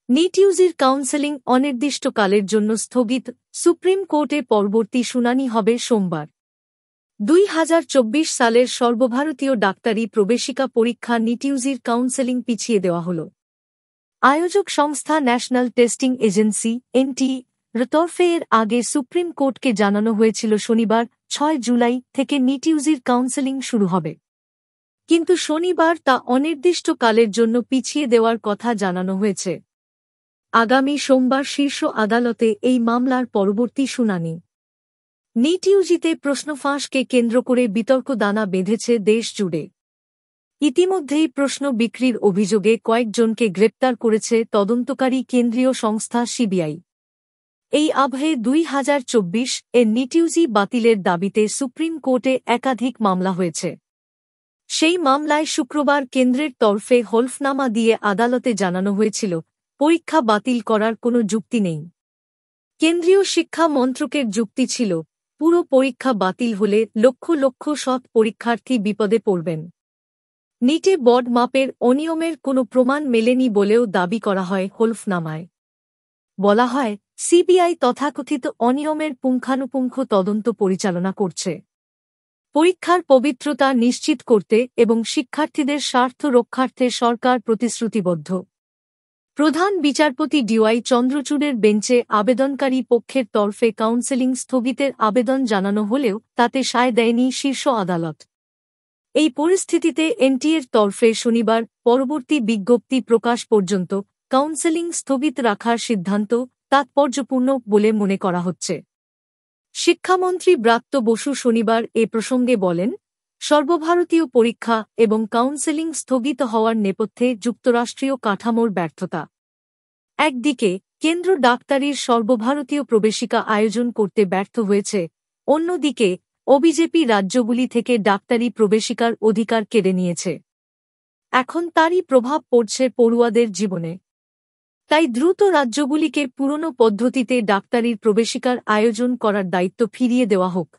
NEET ইউজির counselling অনির্দিষ্টকালের জন্য স্থগিত, সুপ্রিম কোর্টে পরবর্তী শুনানি হবে সোমবার। 2024 সালের সর্বভারতীয় ডাক্তারি প্রবেশিকা পরীক্ষা নিট ইউজির কাউন্সেলিং পিছিয়ে দেওয়া হল। আয়োজক সংস্থা ন্যাশনাল টেস্টিং এজেন্সি এনটিএ এর তরফে এর আগে সুপ্রিম কোর্টকে জানানো হয়েছিল শনিবার 6 জুলাই থেকে নিট ইউজির কাউন্সেলিং শুরু হবে, কিন্তু শনিবার তা অনির্দিষ্টকালের জন্য পিছিয়ে দেওয়ার কথা জানানো হয়েছে। আগামী সোমবার শীর্ষ আদালতে এই মামলার পরবর্তী শুনানি। নিট ইউজিতে প্রশ্ন ফাঁসকে কেন্দ্র করে বিতর্ক দানা বেঁধেছে দেশ জুড়ে। ইতিমধ্যেই প্রশ্ন বিক্রির অভিযোগে কয়েকজনকে গ্রেপ্তার করেছে তদন্তকারী কেন্দ্রীয় সংস্থা সিবিআই। এই আবহে 2024 এর নিট ইউজি বাতিলের দাবিতে সুপ্রিম কোর্টে একাধিক মামলা হয়েছে। সেই মামলায় শুক্রবার কেন্দ্রের তরফে হলফনামা দিয়ে আদালতে জানানো হয়েছিল, পরীক্ষা বাতিল করার কোনো যুক্তি নেই। কেন্দ্রীয় শিক্ষা মন্ত্রকের যুক্তি ছিল, পুরো পরীক্ষা বাতিল হলে লক্ষ লক্ষ সৎ পরীক্ষার্থী বিপদে পড়বেন। নিটে বড মাপের অনিয়মের কোনো প্রমাণ মেলেনি বলেও দাবি করা হয় হলফনামায়। বলা হয়, সিবিআই তথাকথিত অনিয়মের পুঙ্খানুপুঙ্খ তদন্ত পরিচালনা করছে। পরীক্ষার পবিত্রতা নিশ্চিত করতে এবং শিক্ষার্থীদের স্বার্থ রক্ষার্থে সরকার প্রতিশ্রুতিবদ্ধ। প্রধান বিচারপতি ডিওয়াই চন্দ্রচূড়ের বেঞ্চে আবেদনকারী পক্ষের তরফে কাউন্সেলিং স্থগিতের আবেদন জানানো হলেও তাতে সায় দেয়নি শীর্ষ আদালত। এই পরিস্থিতিতে এনটিএর তরফে শনিবার পরবর্তী বিজ্ঞপ্তি প্রকাশ পর্যন্ত কাউন্সেলিং স্থগিত রাখার সিদ্ধান্ত তাৎপর্যপূর্ণ বলে মনে করা হচ্ছে। শিক্ষামন্ত্রী ব্রাত্য বসু শনিবার এ প্রসঙ্গে বলেন, সর্বভারতীয় পরীক্ষা এবং কাউন্সেলিং স্থগিত হওয়ার নেপথ্যে যুক্তরাষ্ট্রীয় কাঠামোর ব্যর্থতা। একদিকে কেন্দ্র ডাক্তারির সর্বভারতীয় প্রবেশিকা আয়োজন করতে ব্যর্থ হয়েছে, অন্যদিকে ওবিজেপি রাজ্যগুলি থেকে ডাক্তারি প্রবেশিকার অধিকার কেড়ে নিয়েছে। এখন তারই প্রভাব পড়ছে পড়ুয়াদের জীবনে। তাই দ্রুত রাজ্যগুলিকে পুরনো পদ্ধতিতে ডাক্তারির প্রবেশিকার আয়োজন করার দায়িত্ব ফিরিয়ে দেওয়া হোক।